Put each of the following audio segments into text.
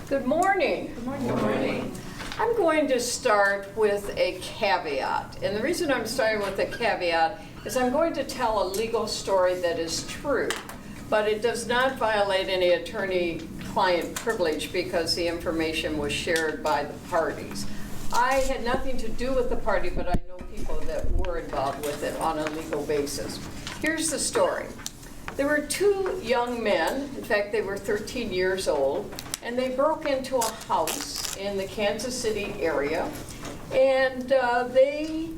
Good morning. Good morning. Good morning. I'm going to start with a caveat. And the reason I'm starting with a caveat is I'm going to tell a legal story that is true, but it does not violate any attorney-client privilege because the information was shared by the parties. I had nothing to do with the party, but I know people that were involved with it on a legal basis. Here's the story. There were two young men, in fact they were 13 years old, and they broke into a house in the Kansas City area, and they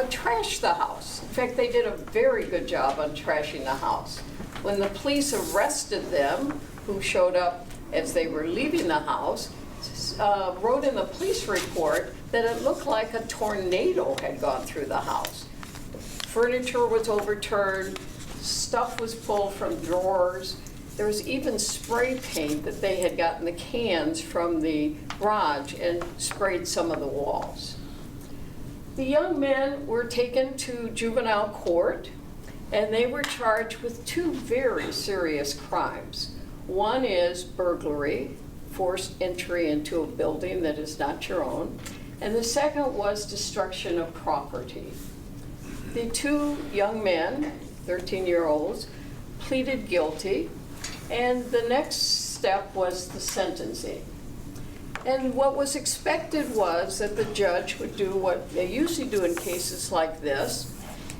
trashed the house. In fact, they did a very good job on trashing the house. When the police arrested them, who showed up as they were leaving the house, wrote in the police report that it looked like a tornado had gone through the house. Furniture was overturned, stuff was pulled from drawers. There was even spray paint that they had gotten the cans from the garage and sprayed some of the walls. The young men were taken to juvenile court and they were charged with two very serious crimes. One is burglary, forced entry into a building that is not your own, and the second was destruction of property. The two young men, 13-year-olds, pleaded guilty, and the next step was the sentencing. And what was expected was that the judge would do what they usually do in cases like this.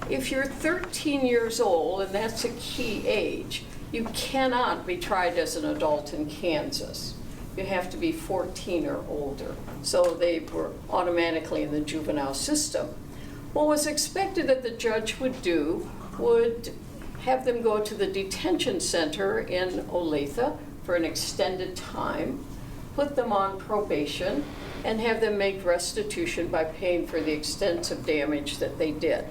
If you're 13 years old, and that's a key age, you cannot be tried as an adult in Kansas. You have to be 14 or older. So they were automatically in the juvenile system. What was expected that the judge would do would have them go to the detention center in Olathe for an extended time, put them on probation, and have them make restitution by paying for the extensive damage that they did.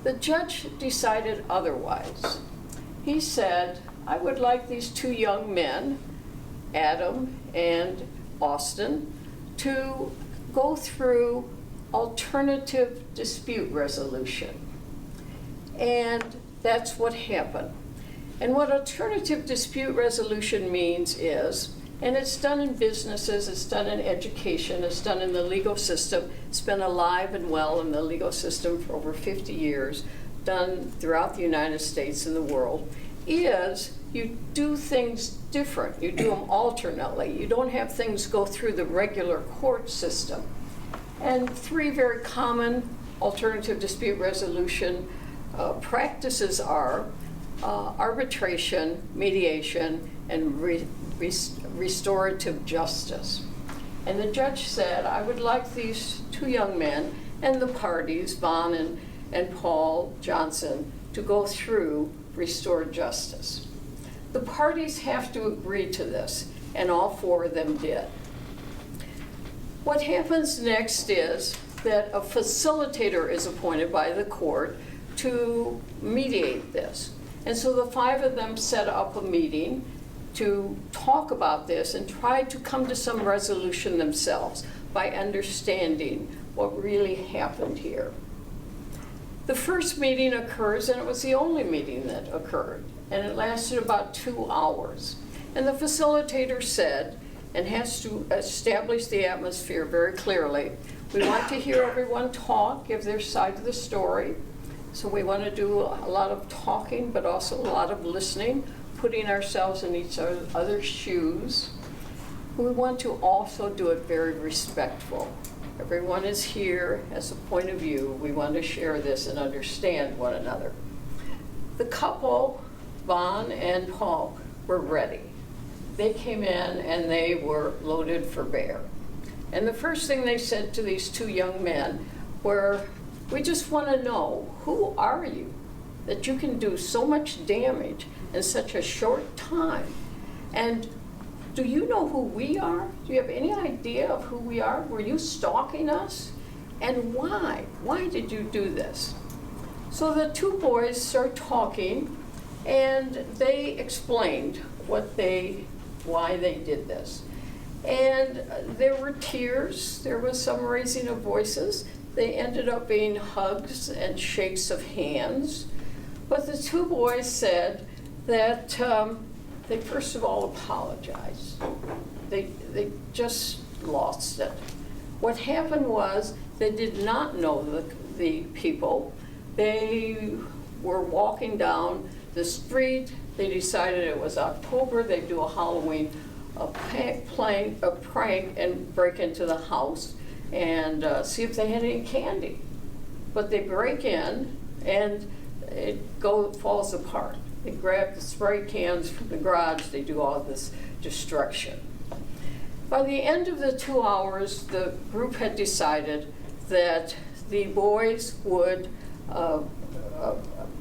The judge decided otherwise. He said, I would like these two young men, Adam and Austin, to go through alternative dispute resolution. And that's what happened. And what alternative dispute resolution means is, and it's done in businesses, it's done in education, it's done in the legal system, it's been alive and well in the legal system for over 50 years, done throughout the United States and the world, is you do things different. You do them alternately. You don't have things go through the regular court system. And three very common alternative dispute resolution practices are arbitration, mediation, and restorative justice. And the judge said, I would like these two young men and the parties, Vaughn and Paul Johnson, to go through restored justice. The parties have to agree to this, and all four of them did. What happens next is that a facilitator is appointed by the court to mediate this. And so the five of them set up a meeting to talk about this and try to come to some resolution themselves by understanding what really happened here. The first meeting occurs, and it was the only meeting that occurred, and it lasted about 2 hours. And the facilitator said, and has to establish the atmosphere very clearly, we want to hear everyone talk, give their side of the story. So we want to do a lot of talking, but also a lot of listening, putting ourselves in each other's shoes. We want to also do it very respectful. Everyone is here as a point of view. We want to share this and understand one another. The couple, Vaughn and Paul, were ready. They came in and they were loaded for bear. And the first thing they said to these two young men were, we just want to know, who are you that you can do so much damage in such a short time? And do you know who we are? Do you have any idea of who we are? Were you stalking us? And why? Why did you do this? So the two boys start talking, and they explained why they did this. And there were tears, there was some raising of voices. They ended up being hugs and shakes of hands. But the two boys said that they first of all apologized. they just lost it. What happened was they did not know the people. They were walking down the street. They decided it was October. They'd do a Halloween prank and break into the house and see if they had any candy. But they break in and it falls apart. They grab the spray cans from the garage. They do all this destruction. By the end of the 2 hours, the group had decided that the boys would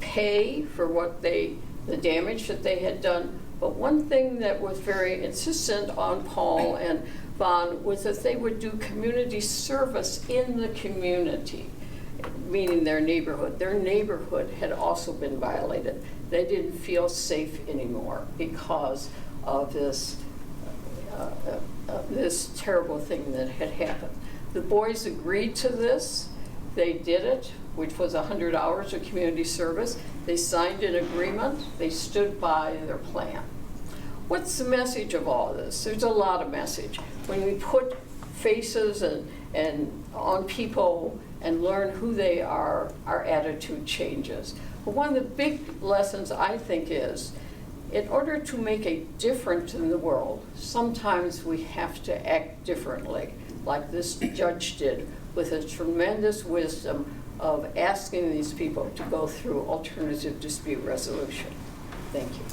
pay for the damage that they had done. But one thing that was very insistent on Paul and Vaughn was that they would do community service in the community, meaning their neighborhood. Their neighborhood had also been violated. They didn't feel safe anymore because of this terrible thing that had happened. The boys agreed to this. They did it, which was 100 hours of community service. They signed an agreement. They stood by their plan. What's the message of all this? There's a lot of message. When we put faces and on people and learn who they are, our attitude changes. But one of the big lessons, I think, is in order to make a difference in the world, sometimes we have to act differently, like this judge did, with a tremendous wisdom of asking these people to go through alternative dispute resolution. Thank you.